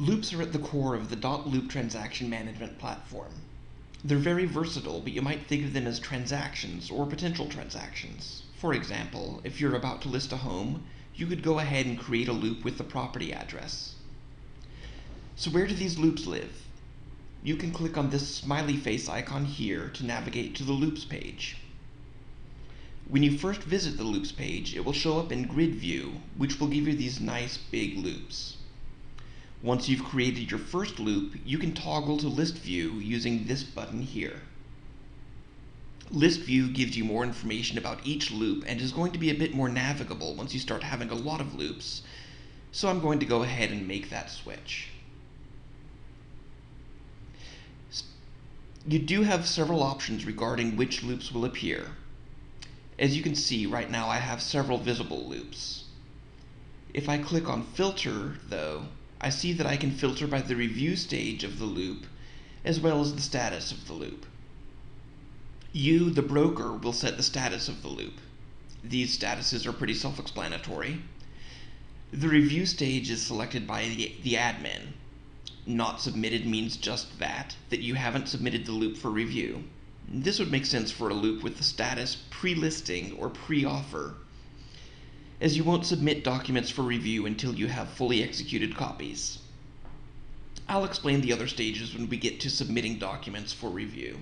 Loops are at the core of the dotloop transaction management platform. They're very versatile, but you might think of them as transactions or potential transactions. For example, if you're about to list a home, you could go ahead and create a loop with the property address. So where do these loops live? You can click on this smiley face icon here to navigate to the loops page. When you first visit the loops page, it will show up in grid view, which will give you these nice big loops. Once you've created your first loop, you can toggle to list view using this button here. List view gives you more information about each loop and is going to be a bit more navigable once you start having a lot of loops, so I'm going to go ahead and make that switch. You do have several options regarding which loops will appear. As you can see, right now I have several visible loops. If I click on Filter, though, I see that I can filter by the review stage of the loop, as well as the status of the loop. You, the broker, will set the status of the loop. These statuses are pretty self-explanatory. The review stage is selected by the admin. Not submitted means just that you haven't submitted the loop for review. This would make sense for a loop with the status pre-listing or pre-offer, as you won't submit documents for review until you have fully executed copies. I'll explain the other stages when we get to submitting documents for review.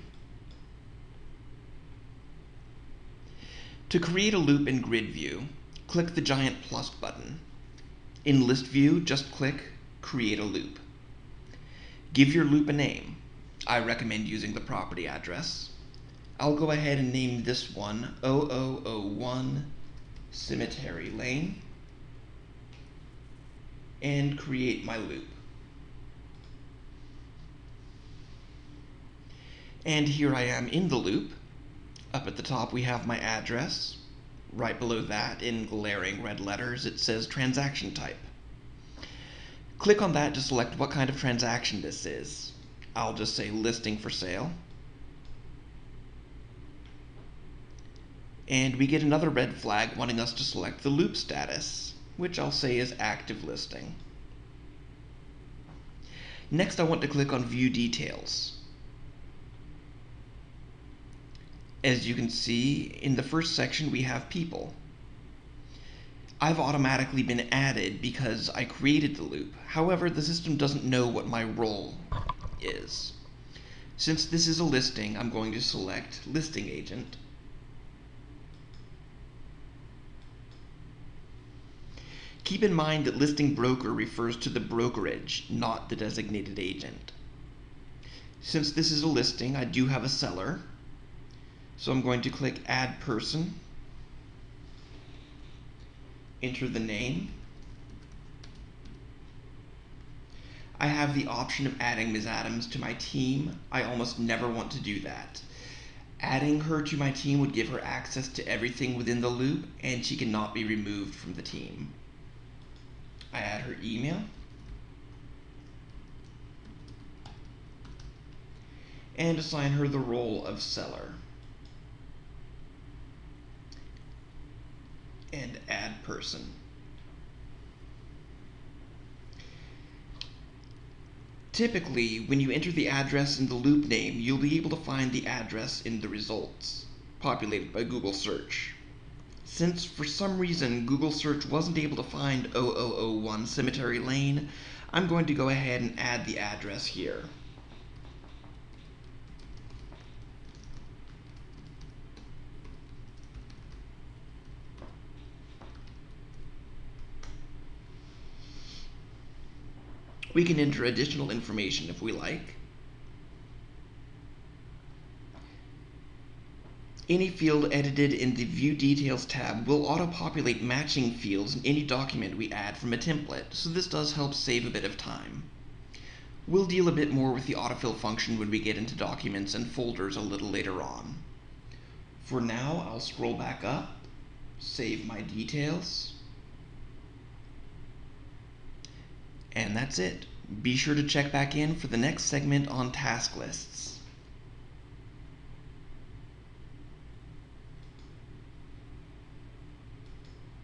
To create a loop in grid view, click the giant plus button. In list view, just click Create a Loop. Give your loop a name. I recommend using the property address. I'll go ahead and name this one 0001 Cemetery Lane and create my loop. And here I am in the loop. Up at the top we have my address. Right below that, in glaring red letters, it says transaction type. Click on that to select what kind of transaction this is. I'll just say listing for sale. And we get another red flag wanting us to select the loop status, which I'll say is active listing. Next, I want to click on View Details. As you can see, in the first section we have people. I've automatically been added because I created the loop. However, the system doesn't know what my role is. Since this is a listing, I'm going to select Listing Agent. Keep in mind that listing broker refers to the brokerage, not the designated agent. Since this is a listing, I do have a seller, so I'm going to click Add Person, enter the name. I have the option of adding Ms. Adams to my team. I almost never want to do that. Adding her to my team would give her access to everything within the loop, and she cannot be removed from the team. I add her email, and assign her the role of seller, and add person. Typically, when you enter the address in the loop name, you'll be able to find the address in the results, populated by Google search. Since for some reason Google search wasn't able to find 0001 Cemetery Lane, I'm going to go ahead and add the address here. We can enter additional information if we like. Any field edited in the View Details tab will auto-populate matching fields in any document we add from a template, so this does help save a bit of time. We'll deal a bit more with the autofill function when we get into documents and folders a little later on. For now, I'll scroll back up, save my details, and that's it. Be sure to check back in for the next segment on task lists.